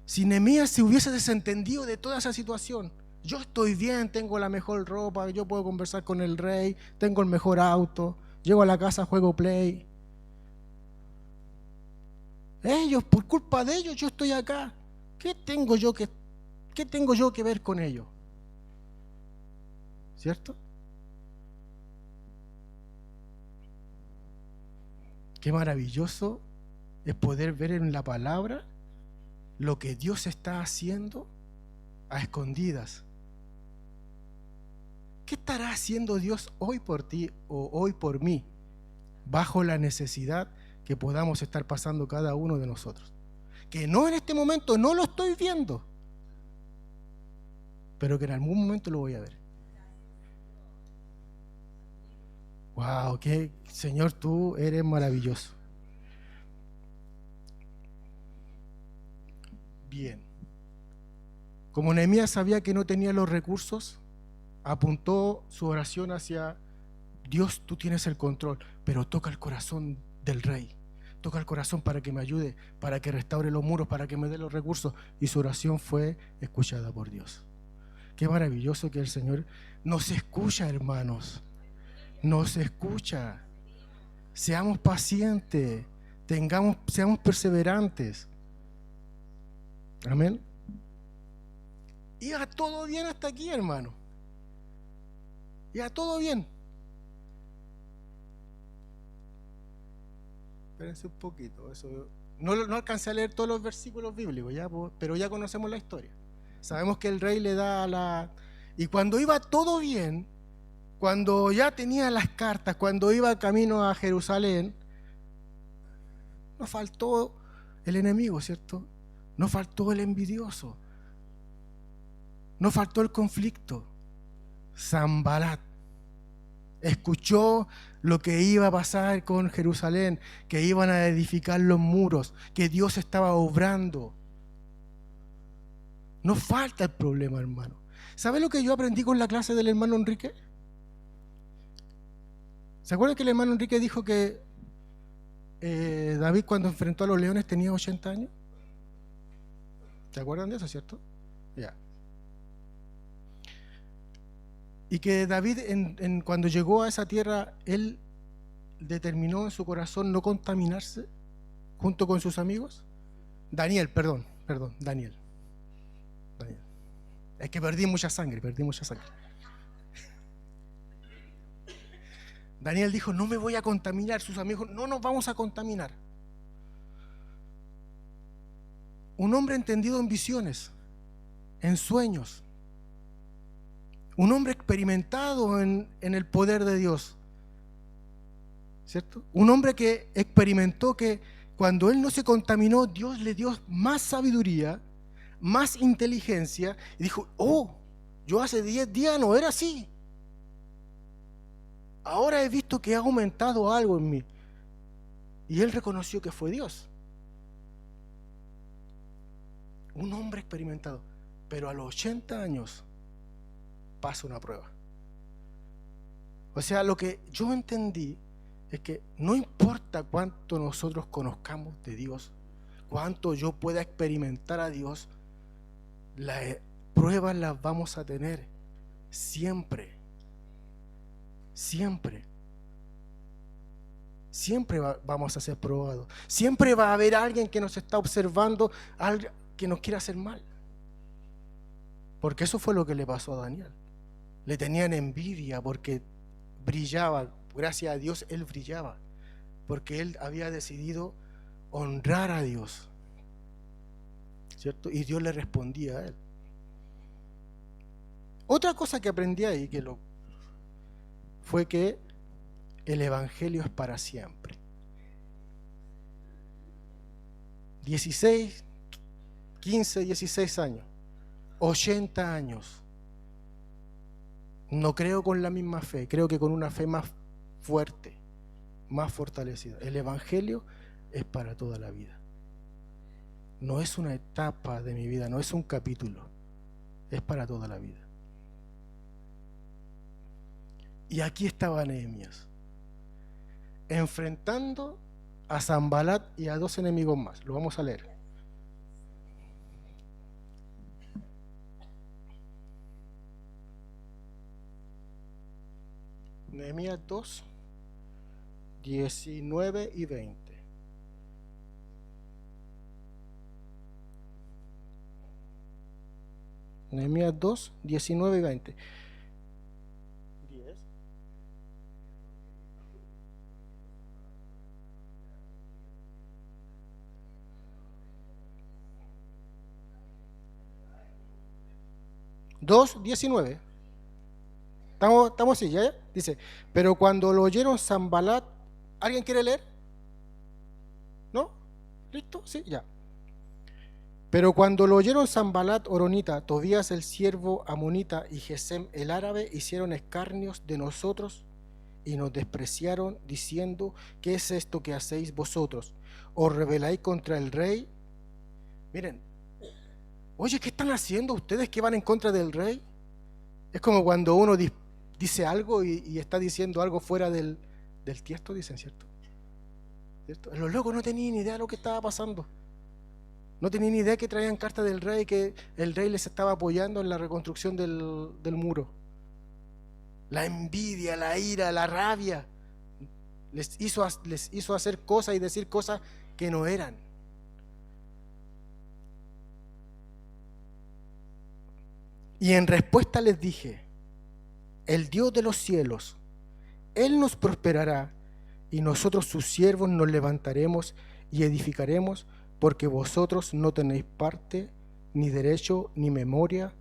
Si Nehemías se hubiese desentendido de toda esa situación, yo estoy bien, tengo la mejor ropa, yo puedo conversar con el rey, tengo el mejor auto, llego a la casa, juego play. Por culpa de ellos yo estoy acá. ¿Qué tengo yo que ¿Qué tengo yo que ver con ello? ¿Cierto? Qué maravilloso es poder ver en la palabra lo que Dios está haciendo a escondidas. ¿Qué estará haciendo Dios hoy por ti o hoy por mí, bajo la necesidad que podamos estar pasando cada uno de nosotros? Que no en este momento no lo estoy viendo, pero que en algún momento lo voy a ver. Wow, que Señor, tú eres maravilloso. Bien. Como Nehemías sabía que no tenía los recursos, apuntó su oración hacia Dios, tú tienes el control, pero toca el corazón del rey. Toca el corazón para que me ayude, para que restaure los muros, para que me dé los recursos. Y su oración fue escuchada por Dios. Qué maravilloso que el Señor nos escucha, hermanos. Nos escucha. Seamos pacientes, seamos perseverantes. Amén. Iba todo bien hasta aquí, hermano. Iba todo bien. Espérense un poquito. Eso, no alcancé a leer todos los versículos bíblicos, ya, pero ya conocemos la historia. Sabemos que el rey le da la... Y cuando iba todo bien, cuando ya tenía las cartas, cuando iba camino a Jerusalén, no faltó el enemigo, ¿cierto? No faltó el envidioso. No faltó el conflicto. Sanbalat escuchó lo que iba a pasar con Jerusalén, que iban a edificar los muros, que Dios estaba obrando. No falta el problema, hermano. ¿Sabe lo que yo aprendí con la clase del hermano Enrique? ¿Se acuerdan que el hermano Enrique dijo que David cuando enfrentó a los leones tenía 80 años? ¿Se acuerdan de eso, cierto? Ya. Y que David cuando llegó a esa tierra, él determinó en su corazón no contaminarse junto con sus amigos. Daniel. Es que perdí mucha sangre. Daniel dijo, no me voy a contaminar. Sus amigos, no nos vamos a contaminar. Un hombre entendido en visiones, en sueños. Un hombre experimentado en el poder de Dios, ¿cierto? Un hombre que experimentó que cuando él no se contaminó, Dios le dio más sabiduría, más inteligencia, y dijo, yo hace 10 días no era así. Ahora he visto que ha aumentado algo en mí. Y él reconoció que fue Dios. Un hombre experimentado, pero a los 80 años pasa una prueba. O sea, lo que yo entendí es que no importa cuánto nosotros conozcamos de Dios, cuánto yo pueda experimentar a Dios, las pruebas las vamos a tener siempre. Siempre vamos a ser probados. Siempre va a haber alguien que nos está observando, alguien que nos quiere hacer mal. Porque eso fue lo que le pasó a Daniel. Le tenían envidia porque brillaba. Gracias a Dios él brillaba, porque él había decidido honrar a Dios, ¿cierto? Y Dios le respondía a él. Otra cosa que aprendí ahí fue que el evangelio es para siempre. 16, 15, 16 años, 80 años. No creo con la misma fe, creo que con una fe más fuerte, más fortalecida. El evangelio es para toda la vida. No es una etapa de mi vida, no es un capítulo, es para toda la vida. Y aquí estaba Nehemías, enfrentando a Sanbalat y a 2 enemigos más. Lo vamos a leer. Nehemías 2, 19 y 20. Nehemías 2, 19 y 20. 10. Dos, 19. Estamos así, ¿ya? Dice, pero cuando lo oyeron Sanbalat, ¿alguien quiere leer? ¿No? ¿Listo? Sí, ya. Pero cuando lo oyeron Sanbalat Horonita, Tobías el siervo amonita y Gesem el árabe hicieron escarnios de nosotros y nos despreciaron diciendo, ¿qué es esto que hacéis vosotros? ¿Os rebeláis contra el rey? Miren, oye, ¿qué están haciendo ustedes que van en contra del rey? Es como cuando uno dice algo y está diciendo algo fuera del tiesto, dicen, ¿cierto? Los locos no tenían ni idea de lo que estaba pasando. No tenían ni idea que traían carta del rey, que el rey les estaba apoyando en la reconstrucción del muro. La envidia, la ira, la rabia les hizo hacer cosas y decir cosas que no eran. Y en respuesta les dije, el Dios de los cielos, Él nos prosperará y nosotros sus siervos nos levantaremos y edificaremos, porque vosotros no tenéis parte, ni derecho, ni memoria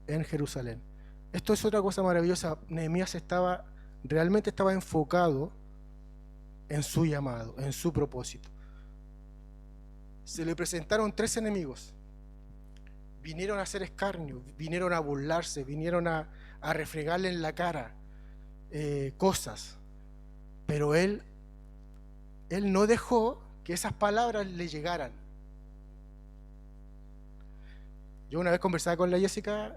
en Jerusalén. Esto es otra cosa maravillosa. Nehemías realmente estaba enfocado en su llamado, en su propósito. Se le presentaron 3 enemigos. Vinieron a hacer escarnio, vinieron a burlarse, vinieron a refregarle en la cara cosas. Pero él no dejó que esas palabras le llegaran. Yo una vez conversaba con la Jessica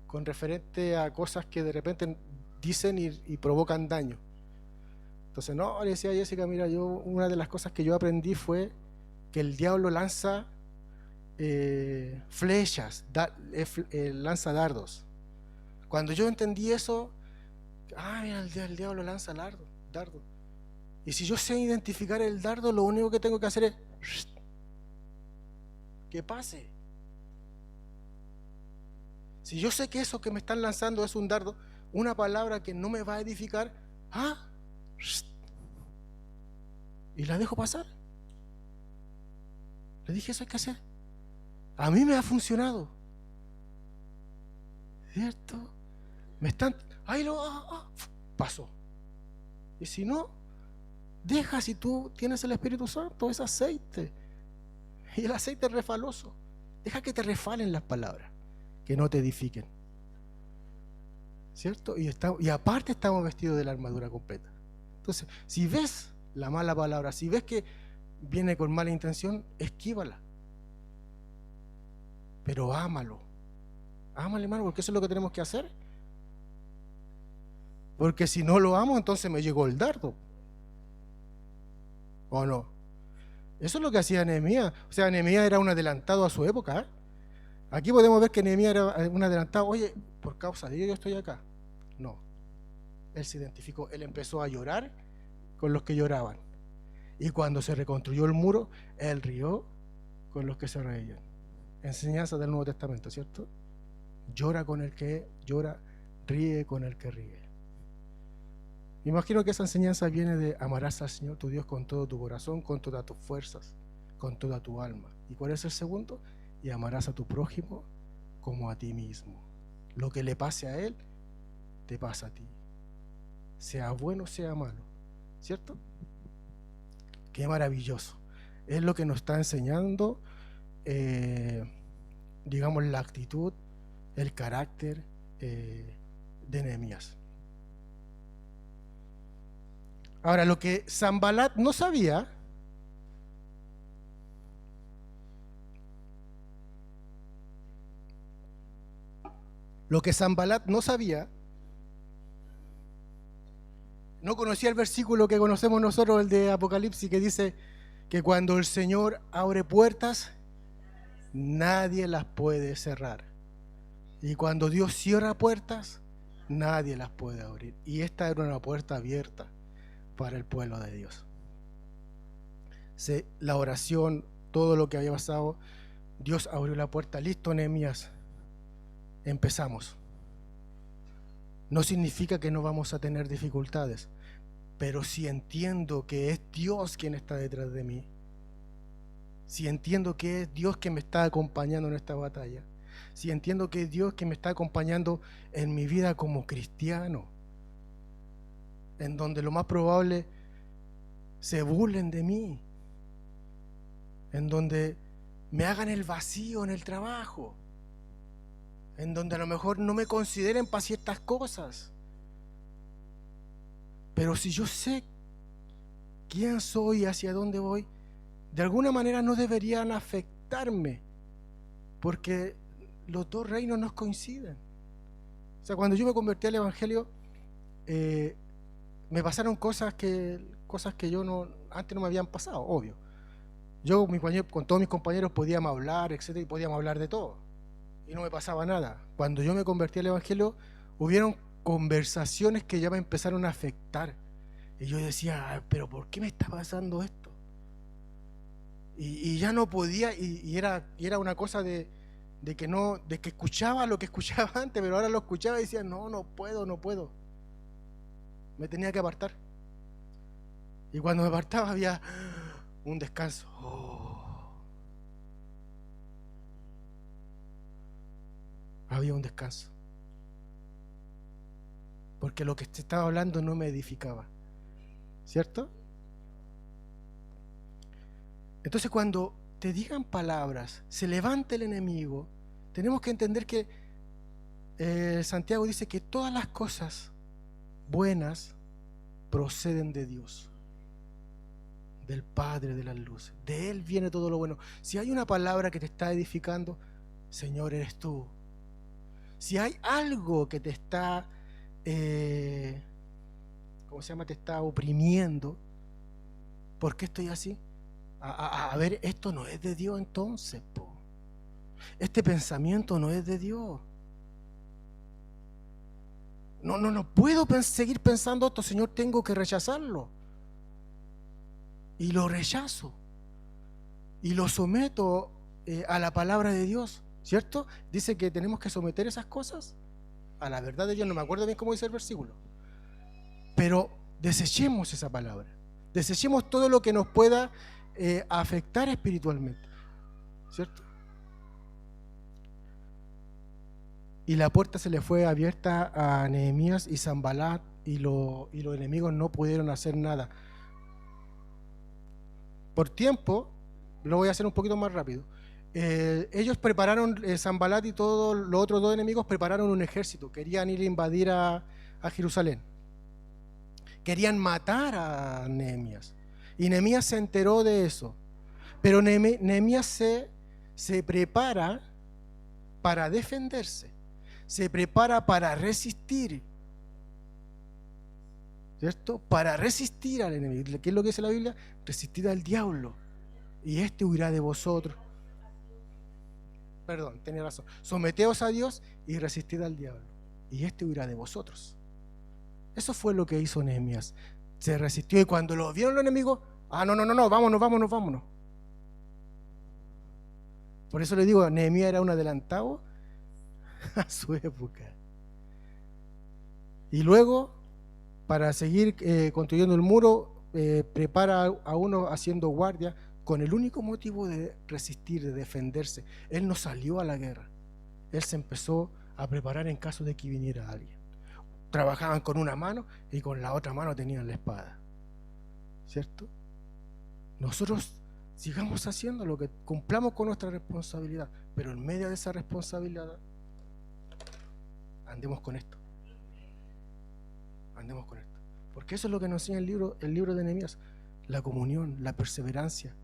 con referente a cosas que de repente dicen y provocan daño. Entonces, no, le decía a Jessica, mira, una de las cosas que yo aprendí fue que el diablo lanza flechas, lanza dardos. Cuando yo entendí eso, mira, el diablo lanza dardo. Y si yo sé identificar el dardo, lo único que tengo que hacer es que pase. Si yo sé que eso que me están lanzando es un dardo, una palabra que no me va a edificar, y la dejo pasar. Le dije, eso hay que hacer. A mí me ha funcionado. ¿Cierto? Me están... pasó. Y si no, deja, si tú tienes el Espíritu Santo, es aceite. Y el aceite es refaloso. Deja que te refalen las palabras, que no te edifiquen. ¿Cierto? Y aparte estamos vestidos de la armadura completa. Entonces, si ves la mala palabra, si ves que viene con mala intención, esquívala. Pero ámalo, hermano, porque eso es lo que tenemos que hacer. Porque si no lo amo, entonces me llegó el dardo. ¿O no? Eso es lo que hacía Nehemías. O sea, Nehemías era un adelantado a su época. Aquí podemos ver que Nehemías era un adelantado. Oye, por causa de ello yo estoy acá. No. Él se identificó. Él empezó a llorar con los que lloraban. Y cuando se reconstruyó el muro, él rió con los que se reían. Enseñanza del Nuevo Testamento, ¿cierto? Llora con el que llora, ríe con el que ríe. Me imagino que esa enseñanza viene de amarás al Señor tu Dios con todo tu corazón, con todas tus fuerzas, con toda tu alma. ¿Y cuál es el segundo? Y amarás a tu prójimo como a ti mismo. Lo que le pase a él, te pasa a ti. Sea bueno, sea malo. ¿Cierto? Qué maravilloso. Es lo que nos está enseñando, digamos, la actitud, el carácter de Nehemías. Ahora, lo que Sanbalat no sabía, no conocía el versículo que conocemos nosotros, el de Apocalipsis, que dice que cuando el Señor abre puertas, nadie las puede cerrar. Y cuando Dios cierra puertas, nadie las puede abrir. Y esta era una puerta abierta para el pueblo de Dios. La oración, todo lo que había pasado, Dios abrió la puerta. Listo, Nehemías, empezamos. No significa que no vamos a tener dificultades, pero si entiendo que es Dios quien está detrás de mí, si entiendo que es Dios quien me está acompañando en esta batalla, si entiendo que es Dios quien me está acompañando en mi vida como cristiano, en donde lo más probable se burlen de mí, en donde me hagan el vacío en el trabajo, en donde a lo mejor no me consideren para ciertas cosas. Pero si yo sé quién soy y hacia dónde voy, de alguna manera no deberían afectarme, porque los dos reinos no coinciden. O sea, cuando yo me convertí al Evangelio, me pasaron cosas que yo antes no me habían pasado, obvio. Yo con todos mis compañeros podíamos hablar, etcétera, y podíamos hablar de todo, y no me pasaba nada. Cuando yo me convertí al Evangelio, hubieron conversaciones que ya me empezaron a afectar, y yo decía, pero ¿por qué me está pasando esto? Y ya no podía, y era una cosa de que escuchaba lo que escuchaba antes, pero ahora lo escuchaba y decía, no puedo. Me tenía que apartar. Y cuando me apartaba había un descanso. Había un descanso. Porque lo que te estaba hablando no me edificaba. ¿Cierto? Entonces, cuando te digan palabras, se levanta el enemigo, tenemos que entender que Santiago dice que todas las cosas buenas proceden de Dios, del Padre de las luces. De Él viene todo lo bueno. Si hay una palabra que te está edificando, Señor, eres tú. Si hay algo que te está, te está oprimiendo, ¿por qué estoy así? A ver, esto no es de Dios entonces, po. Este pensamiento no es de Dios. No puedo seguir pensando esto, Señor, tengo que rechazarlo. Y lo rechazo. Y lo someto a la palabra de Dios, ¿cierto? Dice que tenemos que someter esas cosas a la verdad de Dios. No me acuerdo bien cómo dice el versículo. Pero desechemos esa palabra. Desechemos todo lo que nos pueda afectar espiritualmente, ¿cierto? Y la puerta se le fue abierta a Nehemías y Sanbalat, y los enemigos no pudieron hacer nada. Por tiempo, lo voy a hacer un poquito más rápido. Ellos prepararon, Sanbalat y todos los otros dos enemigos prepararon un ejército, querían ir a invadir a Jerusalén. Querían matar a Nehemías. Y Nehemías se enteró de eso. Pero Nehemías se prepara para defenderse. Se prepara para resistir, ¿cierto? Para resistir al enemigo. ¿Qué es lo que dice la Biblia? Resistid al diablo y este huirá de vosotros. Perdón, tenía razón. Someteos a Dios y resistid al diablo y este huirá de vosotros. Eso fue lo que hizo Nehemías. Se resistió y cuando lo vieron los enemigos, no, vámonos. Por eso le digo, Nehemías era un adelantado a su época. Y luego, para seguir construyendo el muro, prepara a uno haciendo guardia con el único motivo de resistir, de defenderse. Él no salió a la guerra. Él se empezó a preparar en caso de que viniera alguien. Trabajaban con una mano y con la otra mano tenían la espada, ¿cierto? Nosotros sigamos haciendo lo que cumplamos con nuestra responsabilidad, pero en medio de esa responsabilidad andemos con esto, porque eso es lo que nos enseña el libro de Nehemías: la comunión, la perseverancia.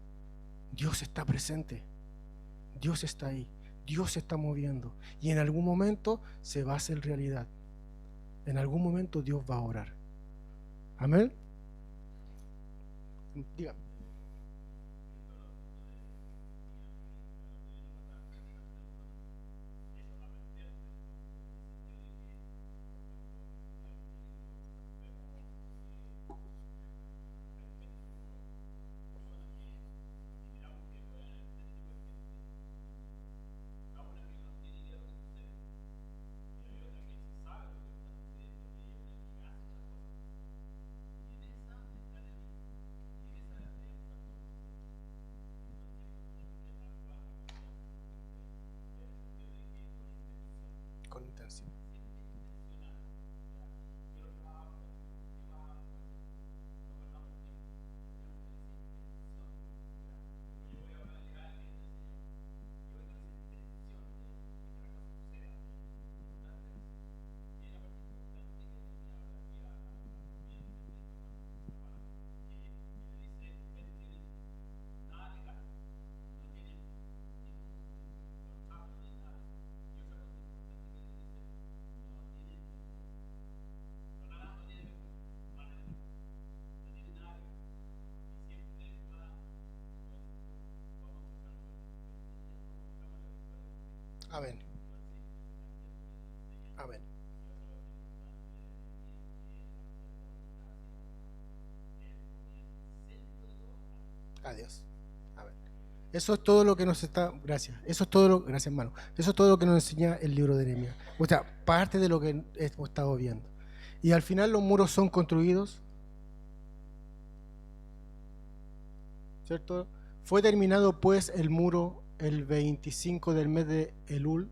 Dios está presente, Dios está ahí, Dios se está moviendo y en algún momento se va a hacer realidad. En algún momento Dios va a orar. Amén. Dígame. intención. Amén. Amén. Adiós. Amén. Eso es todo lo que nos está, gracias. Eso es todo lo, gracias hermano. Eso es todo lo que nos enseña el libro de Nehemías. O sea, parte de lo que hemos estado viendo. Y al final los muros son construidos, ¿cierto? Fue terminado pues el muro el 25 del mes de Elul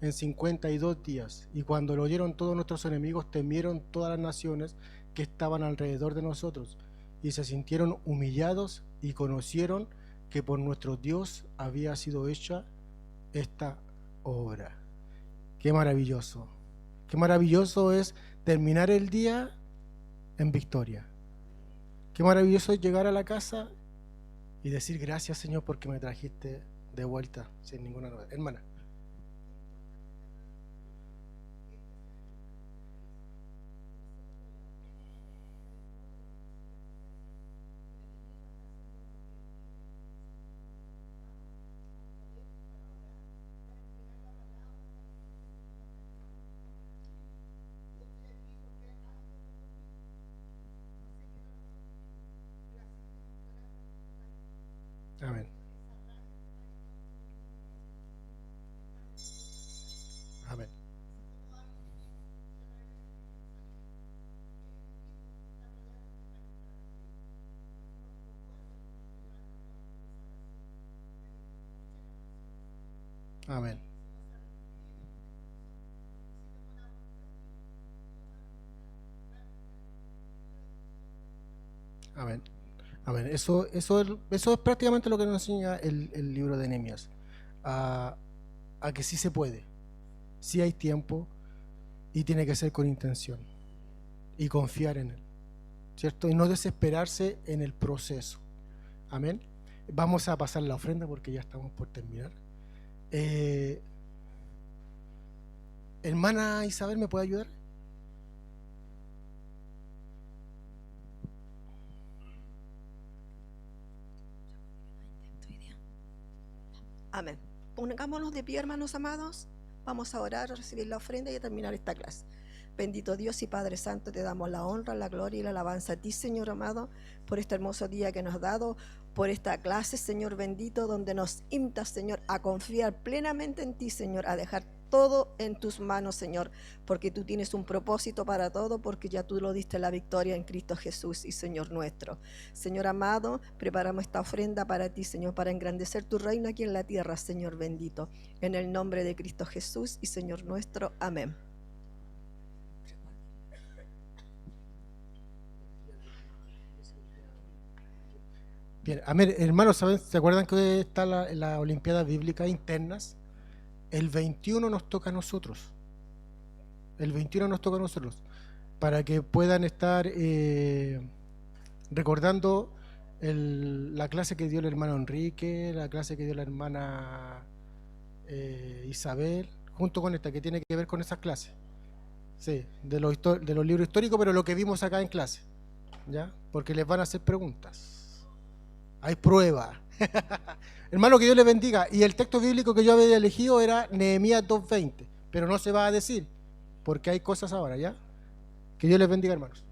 en 52 días. Y cuando lo oyeron todos nuestros enemigos, temieron todas las naciones que estaban alrededor de nosotros y se sintieron humillados y conocieron que por nuestro Dios había sido hecha esta obra. Qué maravilloso. Qué maravilloso es terminar el día en victoria. Qué maravilloso es llegar a la casa y decir gracias, Señor, porque me trajiste de vuelta sin ninguna novedad. Hermana. Amén. Amén. Amén. Amén. Amén. Eso es prácticamente lo que nos enseña el libro de Nehemías. A que sí se puede, sí hay tiempo y tiene que ser con intención y confiar en él, ¿cierto? Y no desesperarse en el proceso. Amén. Vamos a pasar la ofrenda porque ya estamos por terminar. Hermana Isabel, ¿me puede ayudar? Amén. Pongámonos de pie, hermanos amados. Vamos a orar, a recibir la ofrenda y a terminar esta clase. Bendito Dios y Padre Santo, te damos la honra, la gloria y la alabanza a ti, Señor amado, por este hermoso día que nos has dado, por esta clase, Señor bendito, donde nos invitas, Señor, a confiar plenamente en ti, Señor, a dejar todo en tus manos, Señor, porque tú tienes un propósito para todo, porque ya tú lo diste la victoria en Cristo Jesús y Señor nuestro. Señor amado, preparamos esta ofrenda para ti, Señor, para engrandecer tu reino aquí en la tierra, Señor bendito, en el nombre de Cristo Jesús y Señor nuestro. Amén. Bien, amén. Hermanos, ¿se acuerdan que está la Olimpiada Bíblica internas? El 21 nos toca a nosotros. El 21 nos toca a nosotros. Para que puedan estar recordando la clase que dio el hermano Enrique, la clase que dio la hermana Isabel, junto con esta, que tiene que ver con esas clases. Sí, de los libros históricos, pero lo que vimos acá en clase. ¿Ya? Porque les van a hacer preguntas. Hay prueba. Hermano, que Dios les bendiga. Y el texto bíblico que yo había elegido era Nehemías 2:20, pero no se va a decir, porque hay cosas ahora, ¿ya? Que Dios les bendiga, hermanos.